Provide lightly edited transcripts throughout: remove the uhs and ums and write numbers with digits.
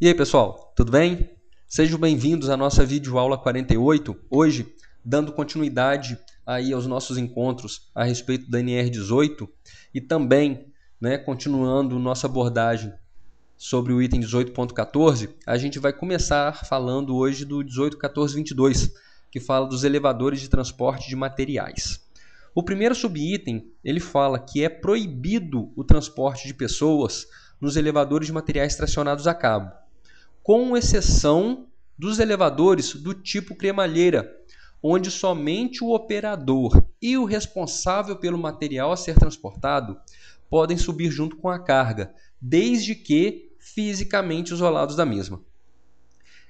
E aí, pessoal, tudo bem? Sejam bem-vindos à nossa videoaula 48. Hoje, dando continuidade aí aos nossos encontros a respeito da NR18 e também, continuando nossa abordagem sobre o item 18.14, a gente vai começar falando hoje do 18.14.22, que fala dos elevadores de transporte de materiais. O primeiro subitem, ele fala que é proibido o transporte de pessoas nos elevadores de materiais tracionados a cabo, com exceção dos elevadores do tipo cremalheira, onde somente o operador e o responsável pelo material a ser transportado podem subir junto com a carga, desde que fisicamente isolados da mesma.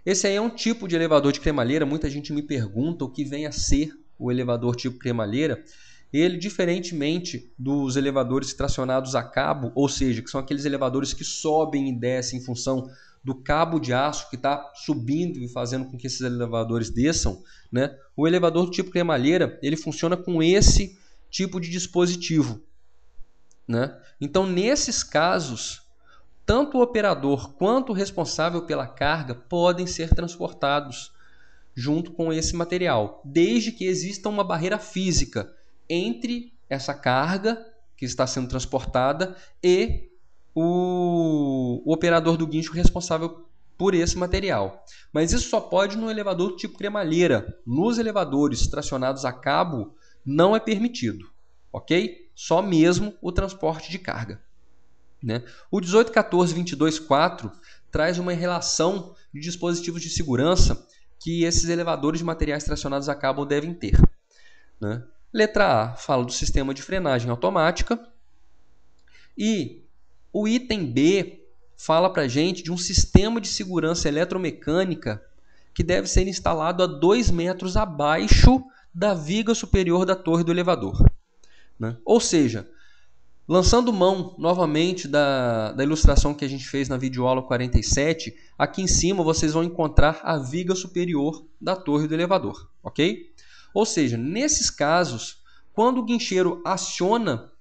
Esse aí é um tipo de elevador de cremalheira. Muita gente me pergunta o que vem a ser o elevador tipo cremalheira. Ele, diferentemente dos elevadores tracionados a cabo, ou seja, que são aqueles elevadores que sobem e descem em função do cabo de aço que está subindo e fazendo com que esses elevadores desçam, né? O elevador do tipo cremalheira, ele funciona com esse tipo de dispositivo, né? Então, nesses casos, tanto o operador quanto o responsável pela carga podem ser transportados junto com esse material, desde que exista uma barreira física entre essa carga que está sendo transportada e o operador do guincho responsável por esse material. Mas isso só pode no elevador do tipo cremalheira. Nos elevadores tracionados a cabo não é permitido, ok? Só mesmo o transporte de carga, né? O 18.14.22.4 traz uma relação de dispositivos de segurança que esses elevadores de materiais tracionados a cabo devem ter, né? Letra A fala do sistema de frenagem automática e o item B fala para a gente de um sistema de segurança eletromecânica que deve ser instalado a 2 metros abaixo da viga superior da torre do elevador, né? Ou seja, lançando mão novamente da ilustração que a gente fez na videoaula 47, aqui em cima vocês vão encontrar a viga superior da torre do elevador, ok? Ou seja, nesses casos, quando o guincheiro aciona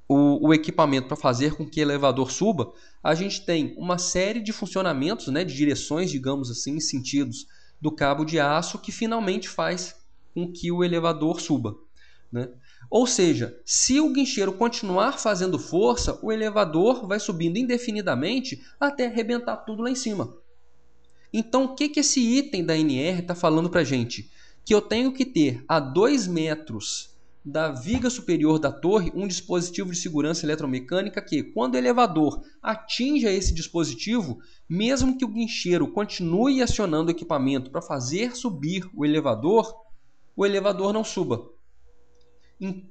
o equipamento para fazer com que o elevador suba, a gente tem uma série de funcionamentos, né, de direções, digamos assim, sentidos do cabo de aço que finalmente faz com que o elevador suba, né? Ou seja, se o guincheiro continuar fazendo força, o elevador vai subindo indefinidamente até arrebentar tudo lá em cima. Então, o que esse item da NR está falando para a gente? Que eu tenho que ter a 2 metros da viga superior da torre um dispositivo de segurança eletromecânica que, quando o elevador atinja esse dispositivo, mesmo que o guincheiro continue acionando o equipamento para fazer subir o elevador não suba.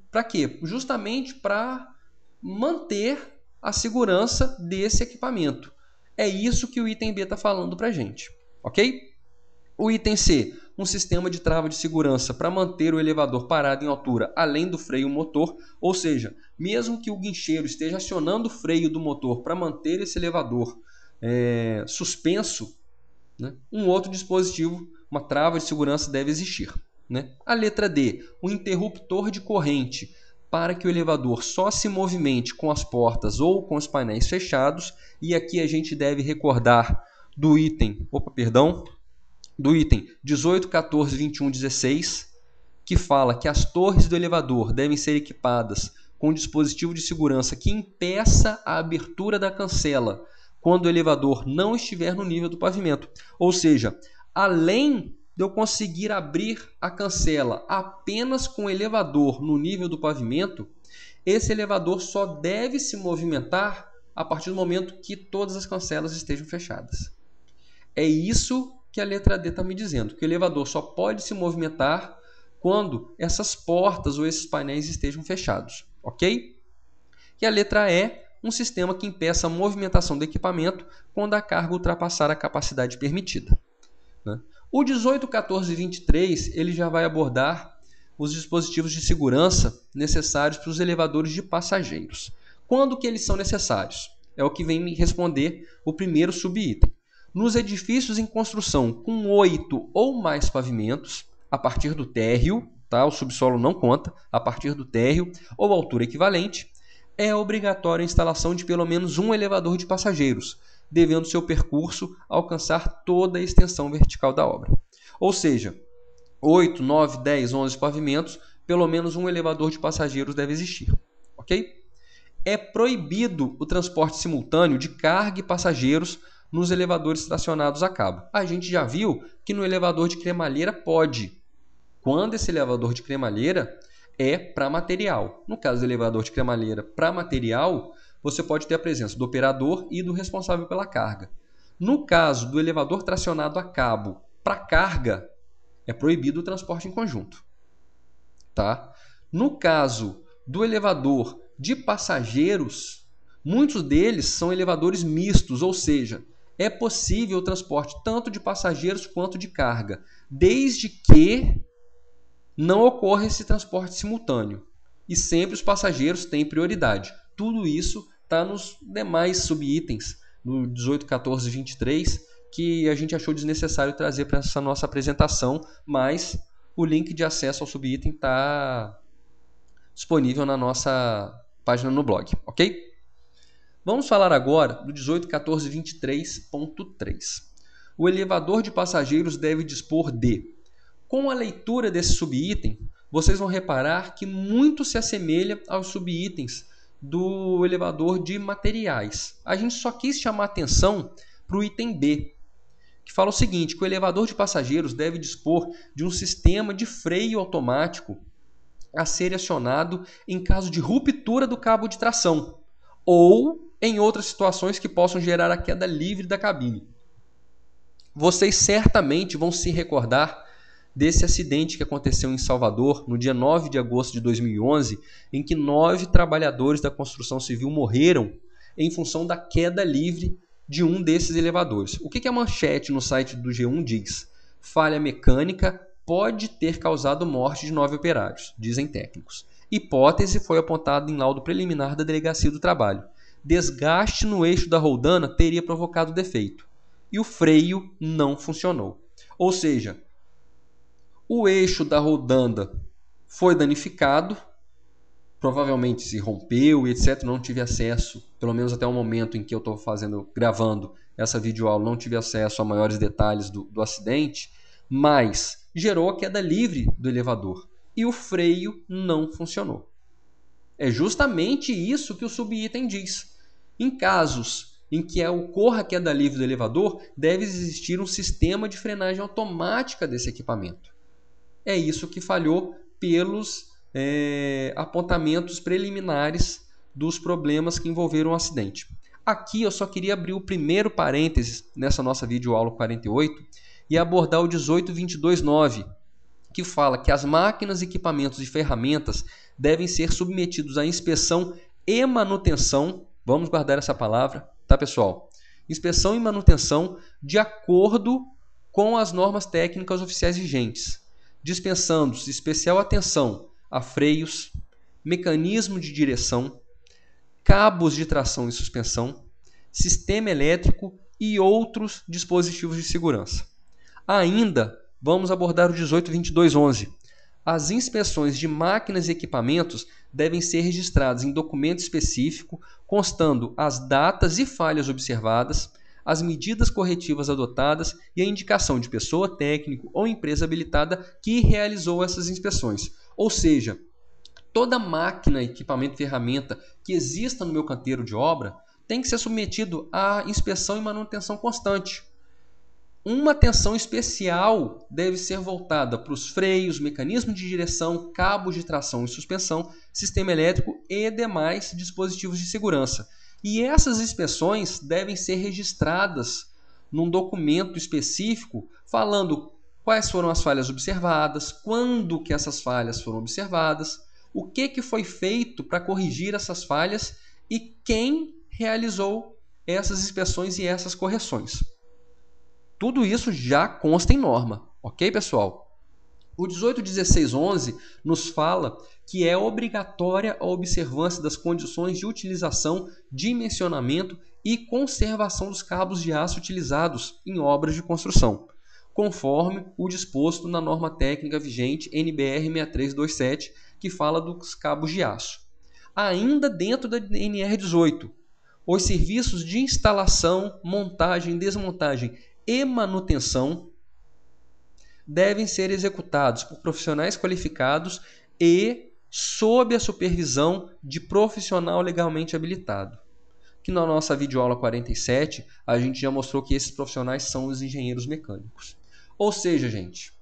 Para quê? Justamente para manter a segurança desse equipamento. É isso que o item B está falando para a gente, ok? O item C, um sistema de trava de segurança para manter o elevador parado em altura além do freio motor, ou seja, mesmo que o guincheiro esteja acionando o freio do motor para manter esse elevador suspenso, né, um outro dispositivo, uma trava de segurança deve existir, né? A letra D, um interruptor de corrente para que o elevador só se movimente com as portas ou com os painéis fechados, e aqui a gente deve recordar do item 18, 14, 21, 16, que fala que as torres do elevador devem ser equipadas com um dispositivo de segurança que impeça a abertura da cancela quando o elevador não estiver no nível do pavimento. Ou seja, além de eu conseguir abrir a cancela apenas com o elevador no nível do pavimento, esse elevador só deve se movimentar a partir do momento que todas as cancelas estejam fechadas. É isso que a letra D está me dizendo, que o elevador só pode se movimentar quando essas portas ou esses painéis estejam fechados, ok? E a letra E, um sistema que impeça a movimentação do equipamento quando a carga ultrapassar a capacidade permitida, né? O 18, 14 e 23 ele já vai abordar os dispositivos de segurança necessários para os elevadores de passageiros. Quando que eles são necessários? É o que vem me responder o primeiro subitem. Nos edifícios em construção com 8 ou mais pavimentos, a partir do térreo, tá? O subsolo não conta, a partir do térreo ou altura equivalente, é obrigatória a instalação de pelo menos um elevador de passageiros, devendo seu percurso alcançar toda a extensão vertical da obra. Ou seja, 8, 9, 10, 11 pavimentos, pelo menos um elevador de passageiros deve existir. Ok? É proibido o transporte simultâneo de carga e passageiros nos elevadores estacionados a cabo. A gente já viu que no elevador de cremalheira pode, quando esse elevador de cremalheira é para material. No caso do elevador de cremalheira para material, você pode ter a presença do operador e do responsável pela carga. No caso do elevador tracionado a cabo para carga, é proibido o transporte em conjunto. Tá? No caso do elevador de passageiros, muitos deles são elevadores mistos, ou seja, é possível o transporte tanto de passageiros quanto de carga, desde que não ocorra esse transporte simultâneo. E sempre os passageiros têm prioridade. Tudo isso está nos demais subitens, no 18, 14 e 23, que a gente achou desnecessário trazer para essa nossa apresentação, mas o link de acesso ao subitem está disponível na nossa página no blog, ok? Vamos falar agora do 18, 14 e 23.3. O elevador de passageiros deve dispor de... Com a leitura desse subitem, vocês vão reparar que muito se assemelha aos subitens do elevador de materiais. A gente só quis chamar atenção para o item B, que fala o seguinte, que o elevador de passageiros deve dispor de um sistema de freio automático a ser acionado em caso de ruptura do cabo de tração ou em outras situações que possam gerar a queda livre da cabine. Vocês certamente vão se recordar desse acidente que aconteceu em Salvador no dia 9 de agosto de 2011, em que 9 trabalhadores da construção civil morreram em função da queda livre de um desses elevadores. O que a manchete no site do G1 diz? Falha mecânica pode ter causado morte de 9 operários, dizem técnicos. Hipótese foi apontada em laudo preliminar da Delegacia do Trabalho. Desgaste no eixo da roldana teria provocado defeito. E o freio não funcionou. Ou seja, o eixo da roldana foi danificado, provavelmente se rompeu e etc. Não tive acesso, pelo menos até o momento em que eu estou gravando essa videoaula, não tive acesso a maiores detalhes do acidente, mas gerou a queda livre do elevador e o freio não funcionou. É justamente isso que o subitem diz. Em casos em que ocorra a queda livre do elevador, deve existir um sistema de frenagem automática desse equipamento. É isso que falhou pelos apontamentos preliminares dos problemas que envolveram o acidente. Aqui eu só queria abrir o primeiro parênteses nessa nossa videoaula 48 e abordar o 18.22.9, que fala que as máquinas, equipamentos e ferramentas devem ser submetidos à inspeção e manutenção. Vamos guardar essa palavra, tá, pessoal? Inspeção e manutenção de acordo com as normas técnicas oficiais vigentes, dispensando-se especial atenção a freios, mecanismo de direção, cabos de tração e suspensão, sistema elétrico e outros dispositivos de segurança. Ainda vamos abordar o 18.22.11. As inspeções de máquinas e equipamentos devem ser registradas em documento específico, constando as datas e falhas observadas, as medidas corretivas adotadas e a indicação de pessoa, técnico ou empresa habilitada que realizou essas inspeções. Ou seja, toda máquina, equipamento e ferramenta que exista no meu canteiro de obra tem que ser submetido à inspeção e manutenção constante. Uma atenção especial deve ser voltada para os freios, mecanismo de direção, cabos de tração e suspensão, sistema elétrico e demais dispositivos de segurança. E essas inspeções devem ser registradas num documento específico falando quais foram as falhas observadas, quando que essas falhas foram observadas, o que foi feito para corrigir essas falhas e quem realizou essas inspeções e essas correções. Tudo isso já consta em norma, ok, pessoal? O 18.16.11 nos fala que é obrigatória a observância das condições de utilização, dimensionamento e conservação dos cabos de aço utilizados em obras de construção, conforme o disposto na norma técnica vigente NBR 6327, que fala dos cabos de aço. Ainda dentro da NR 18, os serviços de instalação, montagem, desmontagem e manutenção devem ser executados por profissionais qualificados e sob a supervisão de profissional legalmente habilitado. Que na nossa videoaula 47, a gente já mostrou que esses profissionais são os engenheiros mecânicos. Ou seja, gente,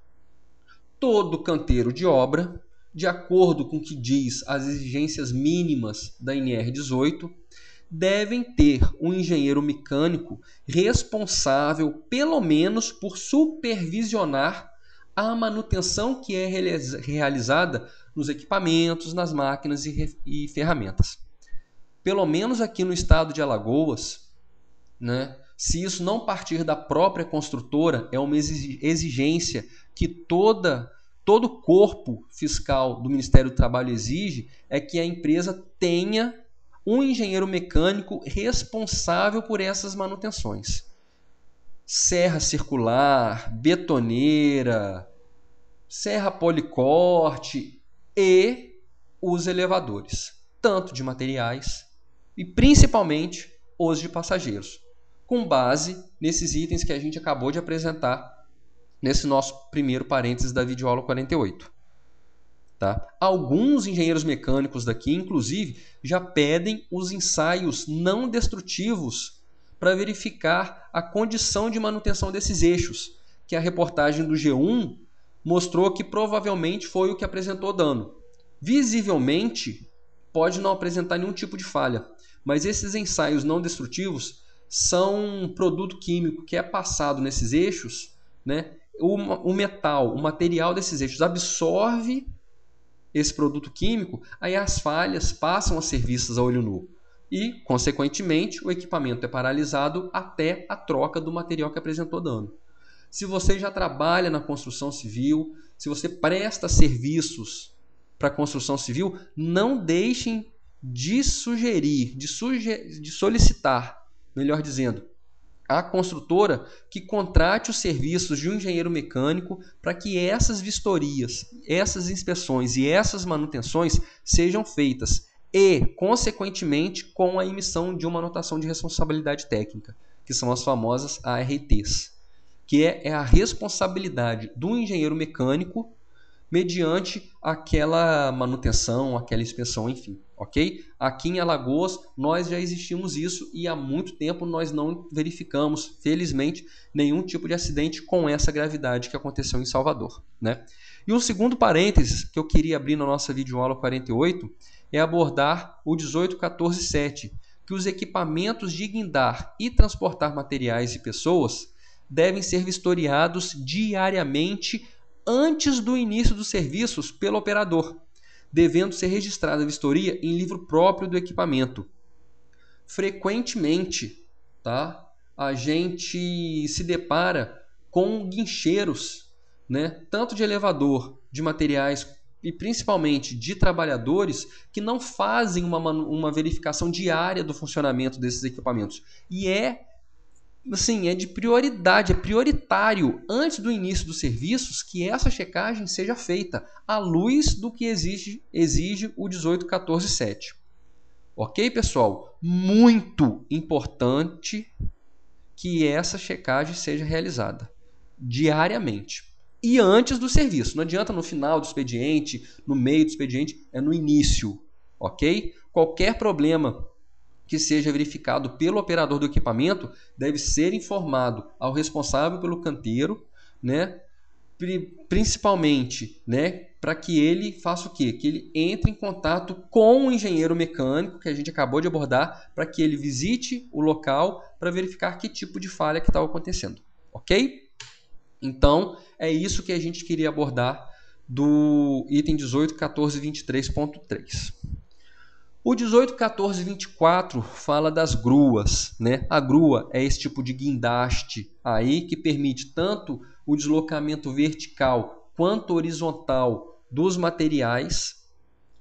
todo canteiro de obra, de acordo com o que diz as exigências mínimas da NR 18, devem ter um engenheiro mecânico responsável, pelo menos, por supervisionar a manutenção que é realizada nos equipamentos, nas máquinas e ferramentas. Pelo menos aqui no estado de Alagoas, né, se isso não partir da própria construtora, é uma exigência que todo corpo fiscal do Ministério do Trabalho exige, é que a empresa tenha um engenheiro mecânico responsável por essas manutenções. Serra circular, betoneira, serra policorte e os elevadores, tanto de materiais e principalmente os de passageiros, com base nesses itens que a gente acabou de apresentar nesse nosso primeiro parênteses da videoaula 48. Tá? Alguns engenheiros mecânicos daqui, inclusive, já pedem os ensaios não destrutivos para verificar a condição de manutenção desses eixos, que a reportagem do G1 mostrou que provavelmente foi o que apresentou dano. Visivelmente, pode não apresentar nenhum tipo de falha, mas esses ensaios não destrutivos são um produto químico que é passado nesses eixos, né? O metal, o material desses eixos absorve esse produto químico, aí as falhas passam a ser vistas a olho nu. E, consequentemente, o equipamento é paralisado até a troca do material que apresentou dano. Se você já trabalha na construção civil, se você presta serviços para a construção civil, não deixem de sugerir, de solicitar, melhor dizendo, a construtora que contrate os serviços de um engenheiro mecânico para que essas vistorias, essas inspeções e essas manutenções sejam feitas e, consequentemente, com a emissão de uma anotação de responsabilidade técnica, que são as famosas ARTs, que é a responsabilidade do engenheiro mecânico mediante aquela manutenção, aquela inspeção, enfim, ok? Aqui em Alagoas nós já existimos isso e há muito tempo nós não verificamos, felizmente, nenhum tipo de acidente com essa gravidade que aconteceu em Salvador, né? E o segundo parênteses que eu queria abrir na nossa videoaula 48 é abordar o 18.14.7, que os equipamentos de guindar e transportar materiais e pessoas devem ser vistoriados diariamente antes do início dos serviços pelo operador, devendo ser registrada a vistoria em livro próprio do equipamento. Frequentemente, tá, a gente se depara com guincheiros, né, tanto de elevador, de materiais e principalmente de trabalhadores que não fazem uma verificação diária do funcionamento desses equipamentos. E assim, é de prioridade, é prioritário antes do início dos serviços que essa checagem seja feita à luz do que exige o 18.14.7. Ok, pessoal? Muito importante que essa checagem seja realizada diariamente e antes do serviço. Não adianta no final do expediente, no meio do expediente, é no início, ok? Qualquer problema que seja verificado pelo operador do equipamento deve ser informado ao responsável pelo canteiro, né? Principalmente, né, para que ele faça o quê? Que ele entre em contato com o engenheiro mecânico que a gente acabou de abordar, para que ele visite o local para verificar que tipo de falha que estava acontecendo, ok? Então, é isso que a gente queria abordar do item 18.14.23.3. O 18.14.24 fala das gruas, né? A grua é esse tipo de guindaste aí que permite tanto o deslocamento vertical quanto horizontal dos materiais,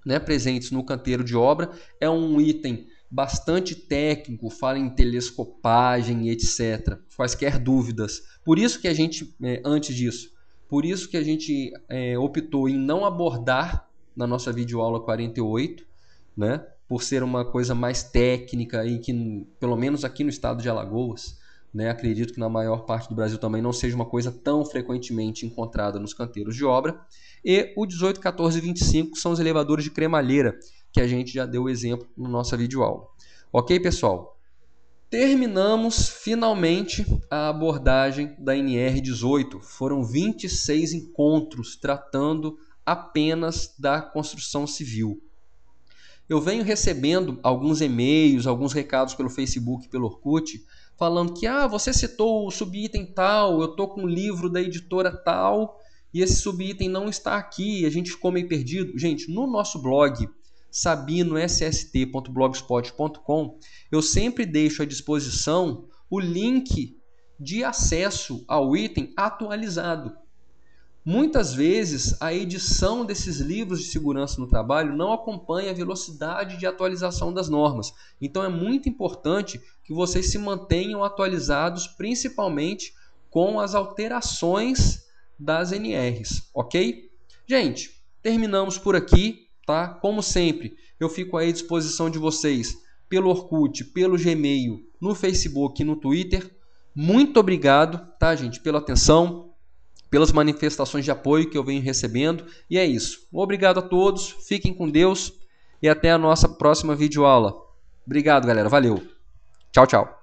né, presentes no canteiro de obra. É um item bastante técnico, fala em telescopagem, etc. Quaisquer dúvidas. Por isso que a gente, antes disso, por isso que a gente optou em não abordar na nossa videoaula 48, né? por ser uma coisa mais técnica e que, pelo menos aqui no estado de Alagoas, né, acredito que na maior parte do Brasil também não seja uma coisa tão frequentemente encontrada nos canteiros de obra. E o 18, 14 e 25 são os elevadores de cremalheira, que a gente já deu o exemplo na nossa videoaula. Ok, pessoal? Terminamos finalmente a abordagem da NR18. Foram 26 encontros tratando apenas da construção civil. Eu venho recebendo alguns e-mails, alguns recados pelo Facebook, pelo Orkut, falando que você citou o subitem tal, eu estou com um livro da editora tal e esse subitem não está aqui, a gente ficou meio perdido. Gente, no nosso blog sabinoSST.blogspot.com eu sempre deixo à disposição o link de acesso ao item atualizado. Muitas vezes a edição desses livros de segurança no trabalho não acompanha a velocidade de atualização das normas. Então é muito importante que vocês se mantenham atualizados, principalmente com as alterações das NRs, ok? Gente, terminamos por aqui, tá? Como sempre, eu fico aí à disposição de vocês pelo Orkut, pelo Gmail, no Facebook e no Twitter. Muito obrigado, tá, gente, pela atenção, pelas manifestações de apoio que eu venho recebendo. E é isso. Obrigado a todos, fiquem com Deus e até a nossa próxima videoaula. Obrigado, galera. Valeu. Tchau, tchau.